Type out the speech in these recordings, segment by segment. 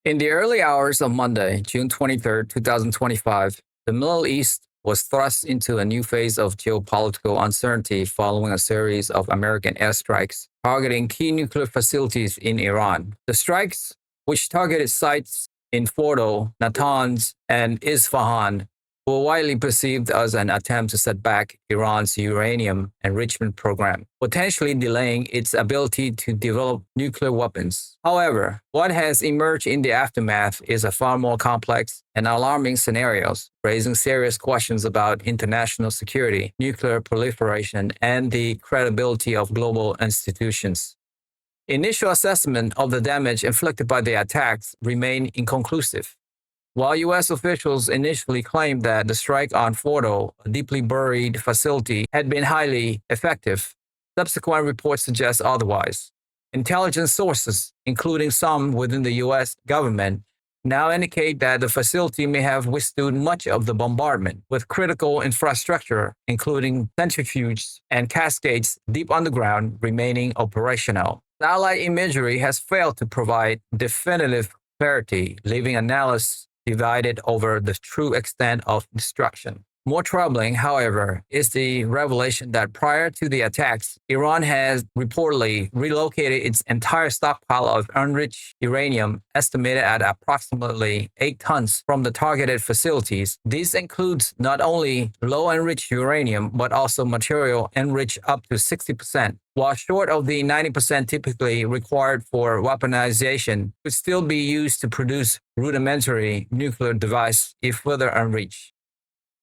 In the early hours of Monday, June 23rd, 2025, the Middle East was thrust into a new phase of geopolitical uncertainty following a series of American airstrikes targeting key nuclear facilities in Iran. The strikes, which targeted sites in Fordo, Natanz, and Isfahan, were widely perceived as an attempt to set back Iran's uranium enrichment program, potentially delaying its ability to develop nuclear weapons. However, what has emerged in the aftermath is a far more complex and alarming scenario, raising serious questions about international security, nuclear proliferation, and the credibility of global institutions. Initial assessment of the damage inflicted by the attacks remain inconclusive. While U.S. officials initially claimed that the strike on Fordo, a deeply buried facility, had been highly effective, subsequent reports suggest otherwise. Intelligence sources, including some within the U.S. government, now indicate that the facility may have withstood much of the bombardment, with critical infrastructure, including centrifuges and cascades deep underground, remaining operational. Satellite imagery has failed to provide definitive clarity, leaving analysts divided over the true extent of destruction. More troubling, however, is the revelation that prior to the attacks, Iran has reportedly relocated its entire stockpile of enriched uranium, estimated at approximately 8 tons, from the targeted facilities. This includes not only low enriched uranium, but also material enriched up to 60%. While short of the 90% typically required for weaponization, could still be used to produce rudimentary nuclear device if further enriched.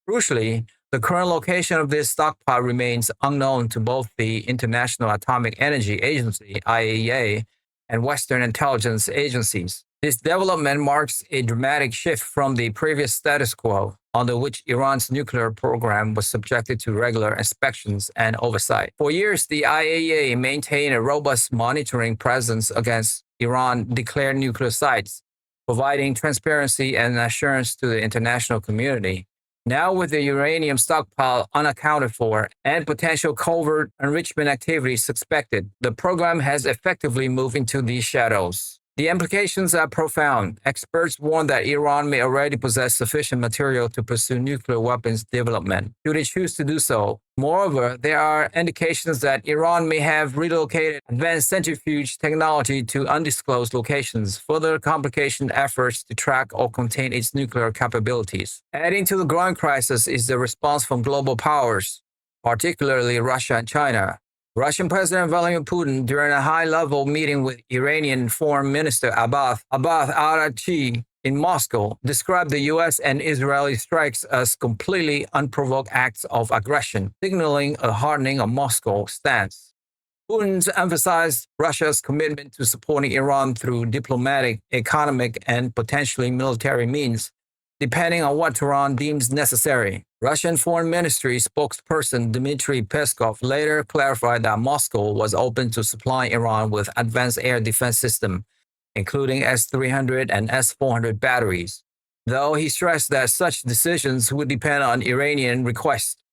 Crucially, the current location of this stockpile remains unknown to both the International Atomic Energy Agency, IAEA, and Western intelligence agencies. This development marks a dramatic shift from the previous status quo, under which Iran's nuclear program was subjected to regular inspections and oversight. For years, the IAEA maintained a robust monitoring presence against Iran-declared nuclear sites, providing transparency and assurance to the international community. Now, with the uranium stockpile unaccounted for and potential covert enrichment activities suspected, the program has effectively moved into the shadows. The implications are profound. Experts warn that Iran may already possess sufficient material to pursue nuclear weapons development, should it choose to do so. Moreover, there are indications that Iran may have relocated advanced centrifuge technology to undisclosed locations, further complicating efforts to track or contain its nuclear capabilities. Adding to the growing crisis is the response from global powers, particularly Russia and China. Russian President Vladimir Putin, during a high-level meeting with Iranian Foreign Minister Abbas Araghchi in Moscow, described the U.S. and Israeli strikes as completely unprovoked acts of aggression, signaling a hardening of Moscow's stance. Putin emphasized Russia's commitment to supporting Iran through diplomatic, economic, and potentially military means, depending on what Tehran deems necessary. Russian Foreign Ministry spokesperson Dmitry Peskov later clarified that Moscow was open to supplying Iran with advanced air defense systems, including S-300 and S-400 batteries, though he stressed that such decisions would depend on Iranian requests.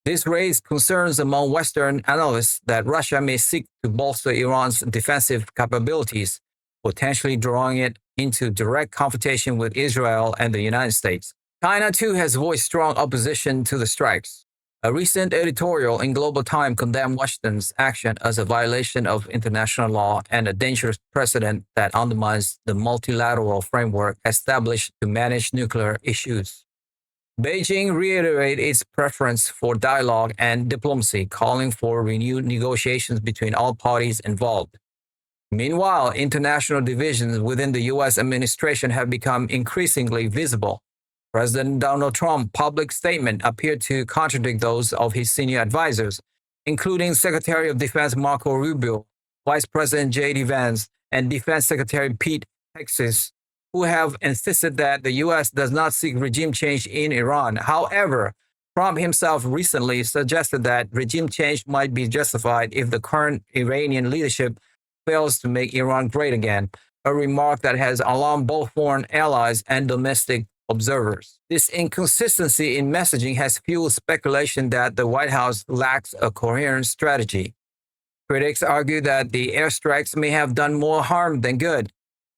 This raised concerns among Western analysts that Russia may seek to bolster Iran's defensive capabilities, potentially drawing it into direct confrontation with Israel and the United States. China, too, has voiced strong opposition to the strikes. A recent editorial in Global Time condemned Washington's action as a violation of international law and a dangerous precedent that undermines the multilateral framework established to manage nuclear issues. Beijing reiterated its preference for dialogue and diplomacy, calling for renewed negotiations between all parties involved. Meanwhile, international divisions within the U.S. administration have become increasingly visible. President Donald Trump's public statement appeared to contradict those of his senior advisors, including Secretary of Defense Marco Rubio, Vice President J.D. Vance, and Defense Secretary Pete Hegseth, who have insisted that the U.S. does not seek regime change in Iran. However, Trump himself recently suggested that regime change might be justified if the current Iranian leadership fails to make Iran great again, a remark that has alarmed both foreign allies and domestic observers. This inconsistency in messaging has fueled speculation that the White House lacks a coherent strategy. Critics argue that the airstrikes may have done more harm than good,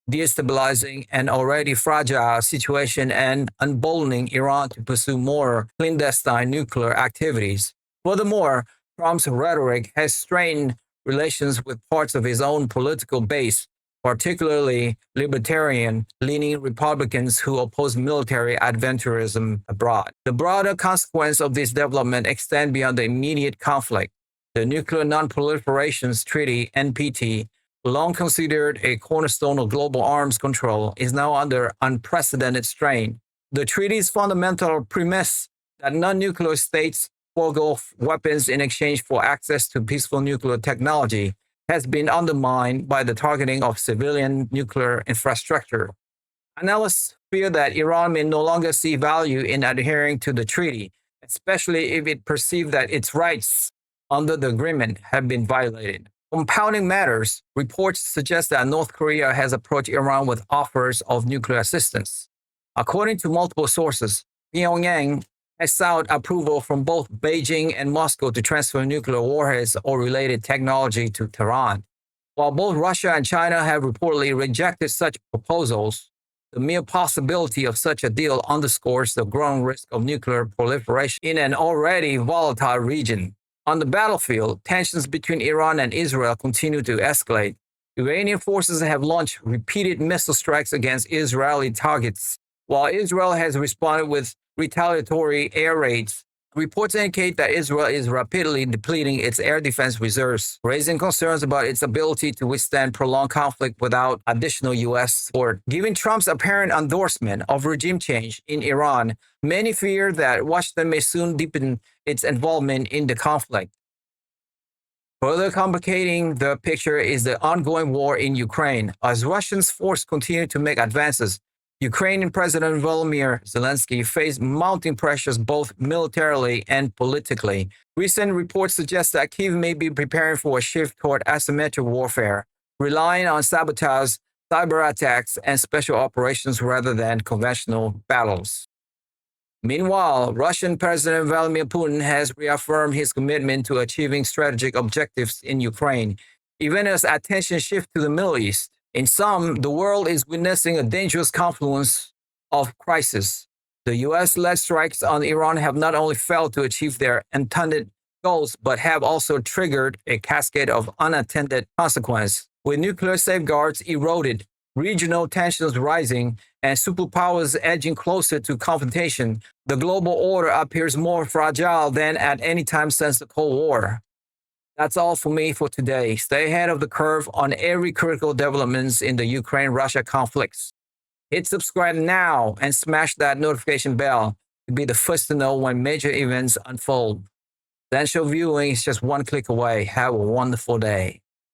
destabilizing an already fragile situation and emboldening Iran to pursue more clandestine nuclear activities. Furthermore, Trump's rhetoric has strained relations with parts of his own political base, particularly libertarian-leaning Republicans who oppose military adventurism abroad. The broader consequences of this development extend beyond the immediate conflict. The Nuclear Non-Proliferation Treaty, NPT, long considered a cornerstone of global arms control, is now under unprecedented strain. The treaty's fundamental premise that non-nuclear states forego weapons in exchange for access to peaceful nuclear technology has been undermined by the targeting of civilian nuclear infrastructure. Analysts fear that Iran may no longer see value in adhering to the treaty, especially if it perceives that its rights under the agreement have been violated. Compounding matters, reports suggest that North Korea has approached Iran with offers of nuclear assistance. According to multiple sources, Pyongyang has sought approval from both Beijing and Moscow to transfer nuclear warheads or related technology to Tehran. While both Russia and China have reportedly rejected such proposals, the mere possibility of such a deal underscores the growing risk of nuclear proliferation in an already volatile region. On the battlefield, tensions between Iran and Israel continue to escalate. Iranian forces have launched repeated missile strikes against Israeli targets, while Israel has responded with retaliatory air raids. Reports indicate that Israel is rapidly depleting its air defense reserves, raising concerns about its ability to withstand prolonged conflict without additional U.S. support. Given Trump's apparent endorsement of regime change in Iran, many fear that Washington may soon deepen its involvement in the conflict. Further complicating the picture is the ongoing war in Ukraine. As Russia's forces continue to make advances, Ukrainian President Volodymyr Zelensky faced mounting pressures both militarily and politically. Recent reports suggest that Kyiv may be preparing for a shift toward asymmetric warfare, relying on sabotage, cyber attacks, and special operations rather than conventional battles. Meanwhile, Russian President Vladimir Putin has reaffirmed his commitment to achieving strategic objectives in Ukraine, even as attention shifts to the Middle East. In sum, the world is witnessing a dangerous confluence of crises. The U.S.-led strikes on Iran have not only failed to achieve their intended goals, but have also triggered a cascade of unintended consequences. With nuclear safeguards eroded, regional tensions rising, and superpowers edging closer to confrontation, the global order appears more fragile than at any time since the Cold War. That's all for me for today. Stay ahead of the curve on every critical developments in the Ukraine-Russia conflicts. Hit subscribe now and smash that notification bell to be the first to know when major events unfold. Potential viewing is just one click away. Have a wonderful day.